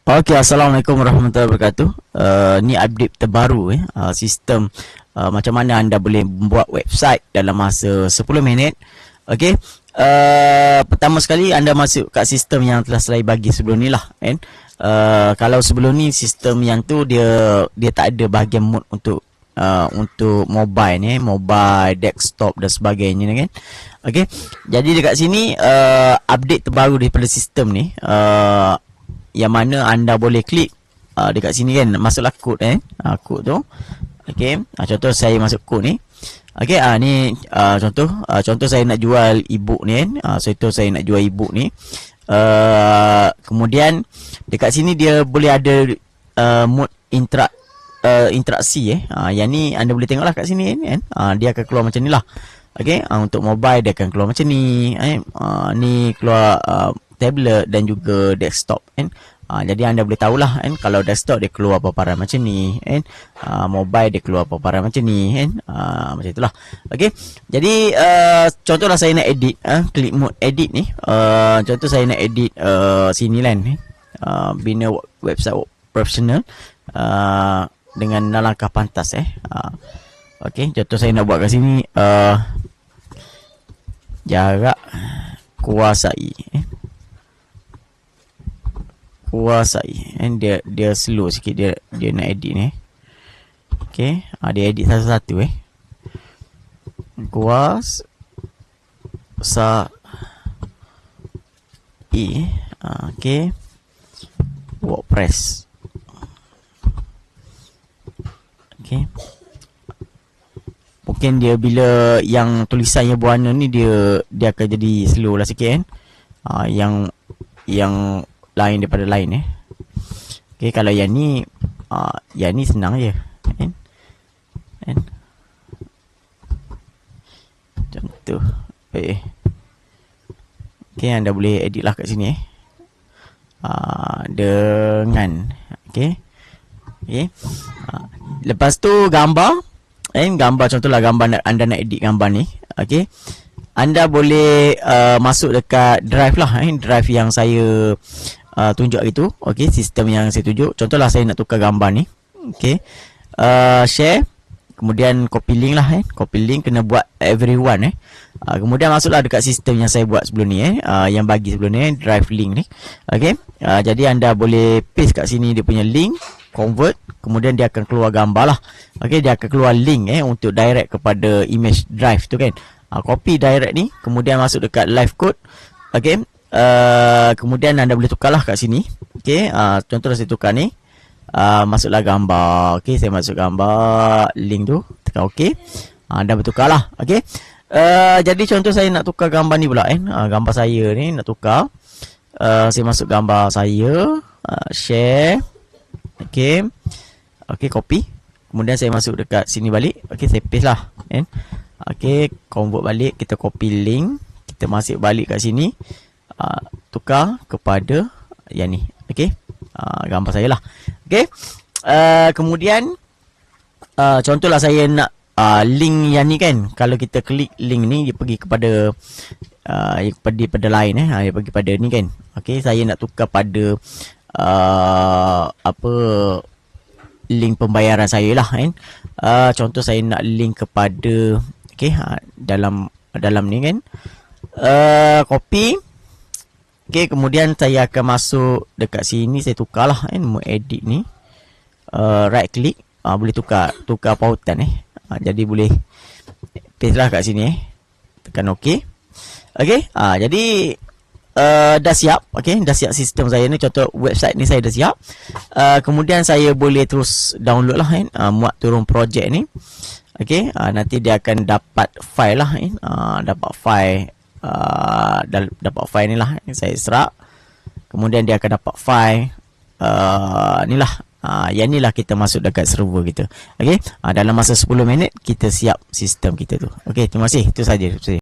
Okey, Assalamualaikum warahmatullahi wabarakatuh. Ni update terbaru sistem macam mana anda boleh membuat website dalam masa 10 minit. Okey. Pertama sekali anda masuk kat sistem yang telah saya bagi sebelum ni lah kan. Kalau sebelum ni sistem yang tu dia tak ada bahagian mode untuk mobile ni, mobile, desktop dan sebagainya kan. Okey. Jadi dekat sini update terbaru daripada sistem ni yang mana anda boleh klik dekat sini kan, masuklah kod kod tu. Okey, contoh saya masuk kod ni. Okey, ni contoh saya nak jual e-book ni kan. So itu saya nak jual e-book ni. Kemudian dekat sini dia boleh ada mode interaksi yang ni anda boleh tengoklah kat sini kan. Dia akan keluar macam ni lah. Okey, untuk mobile dia akan keluar macam ni. Ni keluar tablet dan juga desktop kan. Jadi anda boleh tahulah kan, kalau desktop dia keluar paparan macam ni kan. Mobile dia keluar paparan macam ni kan. Macam itulah. Okey. Jadi contohlah saya nak edit, klik mode edit ni. Contoh saya nak edit sini kan. Bina website profesional dengan langkah pantas Okey, contoh saya nak buat kat sini jarak kuasai dia slow sikit, dia nak edit ni. Okey, dia edit satu-satu okey, WordPress. Okey, mungkin dia bila yang tulisannya berwarna ni dia akan jadi slow lah sikit kan. Yang lain daripada lain Okey, kalau yang ni senang je kan. Contoh okey, anda boleh edit lah kat sini dengan okey. Lepas tu gambar contohlah gambar anda nak edit gambar ni. Okey, anda boleh masuk dekat drive lah drive yang saya tunjuk itu. Okey, sistem yang saya tunjuk. Contohlah saya nak tukar gambar ni. Okey, share, kemudian copy link lah copy link kena buat everyone kemudian masuklah dekat sistem yang saya buat sebelum ni yang bagi sebelum ni drive link ni. Okey, jadi anda boleh paste kat sini dia punya link, convert, kemudian dia akan keluar gambar lah. Okey, dia akan keluar link untuk direct kepada image drive tu kan. Copy direct ni, kemudian masuk dekat live code. Okey, kemudian anda boleh tukarlah kat sini. Okey, contohlah saya tukar ni. Masuklah gambar. Okey, saya masuk gambar link tu, tekan okey. Anda bertukarlah. Okey. Jadi contoh saya nak tukar gambar ni pula gambar saya ni nak tukar. Saya masuk gambar saya, share. Okey. Okey, copy. Kemudian saya masuk dekat sini balik. Okey, saya paste lah Okey, convert balik, kita copy link, kita masuk balik kat sini, tukar kepada yang ni. Okey, gambar saya lah. Okey, kemudian contohlah saya nak link yang ni kan. Kalau kita klik link ni, dia pergi kepada lain dia pergi pada ni kan. Okey, saya nak tukar pada link pembayaran saya lah kan. Contoh saya nak link kepada dalam ni kan. Copy. Okey, kemudian saya akan masuk dekat sini, saya tukarlah mode edit ni. Right click, boleh tukar pautan jadi boleh paste lah kat sini tekan okey. Okey, jadi dah siap. Okey, dah siap sistem saya ni. Contoh website ni saya dah siap. Kemudian saya boleh terus download lah muat turun projek ni. Okey, nanti dia akan dapat file lah dapat file ni lah saya serak. Kemudian dia akan dapat file ni lah. Yang ni lah kita masuk dekat server kita. Okey, dalam masa 10 minit kita siap sistem kita tu. Okey, terima kasih. Itu saja.